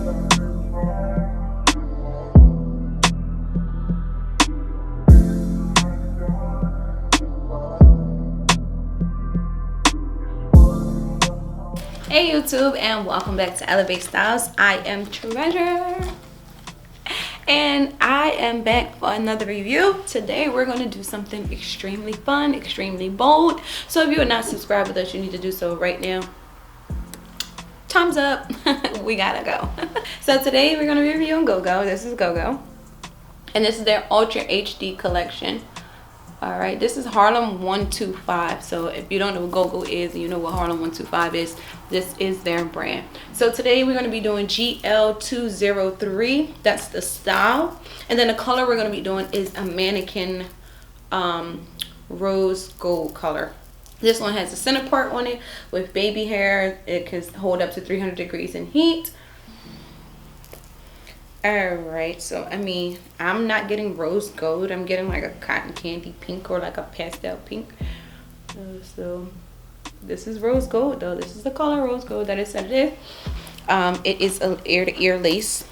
Hey YouTube, and welcome back to Elevate Styles. I am Treasure and I am back for another review. Today we're going to do something extremely fun, extremely bold. So if you are not subscribed with us, you need to do so right now. Thumbs up. We gotta go. So today we're going to be reviewing Gogo. This is Gogo and this is their Ultra HD collection. All right, this is Harlem125. So if you don't know what Gogo is and you know what Harlem125 is, this is their brand. So today we're going to be doing GL203. That's the style. And then the color we're going to be doing is a mannequin rose gold color. This one has a center part on it with baby hair. It can hold up to 300 degrees in heat. Alright, so I mean, I'm not getting rose gold. I'm getting like a cotton candy pink or like a pastel pink. So this is rose gold though. This is the color rose gold that it said it is. It is an ear-to-ear lace.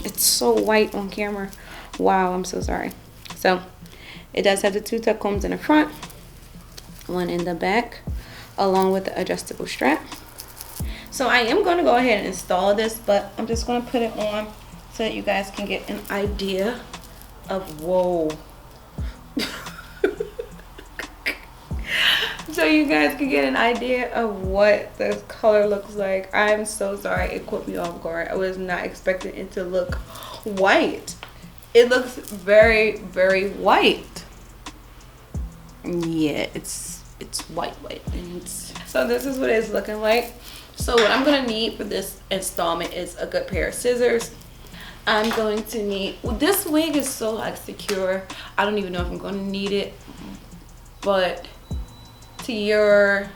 It's so white on camera. Wow, I'm so sorry. So it does have the two tuck combs in the front, one in the back, along with the adjustable strap. So I am going to go ahead and install this, but I'm just going to put it on so that you guys can get an idea of, whoa. So you guys can get an idea of what this color looks like. I'm so sorry, it caught me off guard. I was not expecting it to look white. It looks very, very white. Yeah, it's white. And so this is what it's looking like. So what I'm gonna need for this installment is a good pair of scissors. I'm going to need, well, this wig is so like secure, I don't even know if I'm going to need it, but to your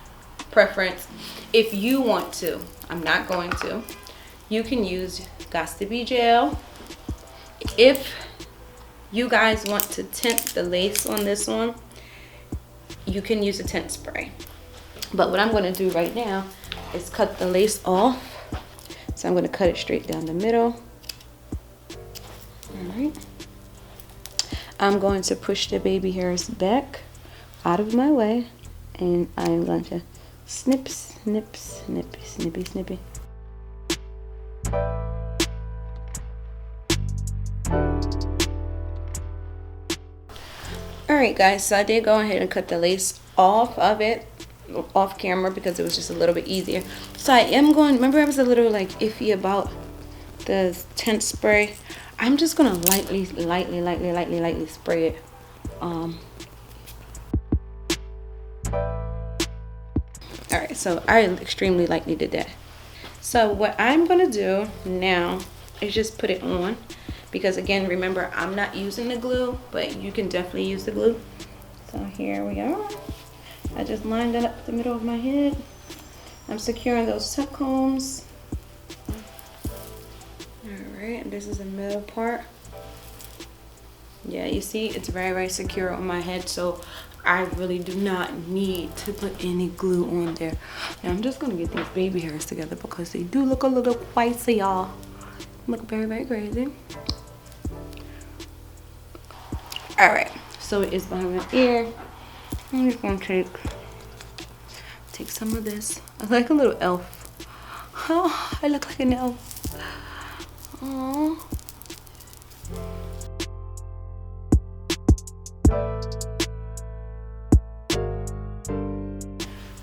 preference, if you want to, I'm not going to, you can use Gots to Be gel. If you guys want to tint the lace on this one, you can use a tint spray. But what I'm going to do right now is cut the lace off. So I'm going to cut it straight down the middle. Alright, I'm going to push the baby hairs back out of my way, and I'm going to snip, snip, snip, snippy, snippy. Alright guys, so I did go ahead and cut the lace off of it, off camera, because it was just a little bit easier. So I am going, remember I was a little like iffy about the tint spray. I'm just gonna lightly spray it. Alright, so I extremely lightly did that. So what I'm gonna do now is just put it on, because again, remember, I'm not using the glue, but you can definitely use the glue. So here we go. I just lined it up the middle of my head. I'm securing those tuck combs. Alright, this is the middle part. Yeah, you see, it's very, very secure on my head, so I really do not need to put any glue on there. Now I'm just gonna get these baby hairs together because they do look a little spicy, y'all. Look very, very crazy. Alright, so it is behind my ear. I'm just gonna take some of this. I look like a little elf. Oh, I look like an elf. Aww.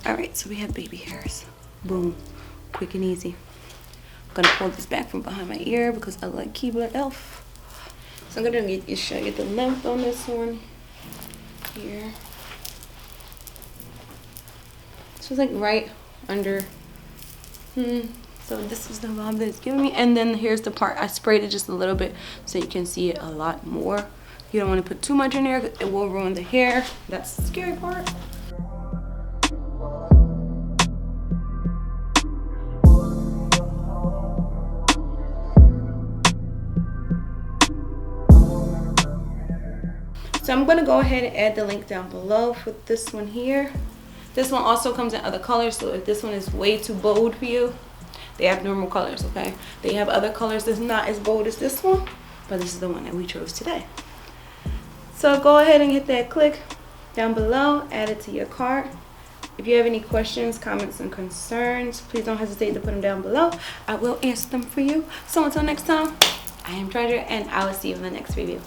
Alright, so we have baby hairs. Boom. Quick and easy. I'm gonna pull this back from behind my ear because I like Keebler Elf. So I'm gonna show you the length on this one. Here. So it's like right under. So this is the vibe that it's giving me. And then here's the part. I sprayed it just a little bit so you can see it a lot more. You don't want to put too much in there because it will ruin the hair. That's the scary part. So I'm going to go ahead and add the link down below for this one here. This one also comes in other colors, so if this one is way too bold for you, They have normal colors, okay? They have other colors that's not as bold as this one, but this is the one that we chose today. So go ahead and hit that click down below, add it to your cart. If you have any questions, comments, and concerns, please don't hesitate to put them down below. I will answer them for you. So until next time, I am Treasure, and I will see you in the next review.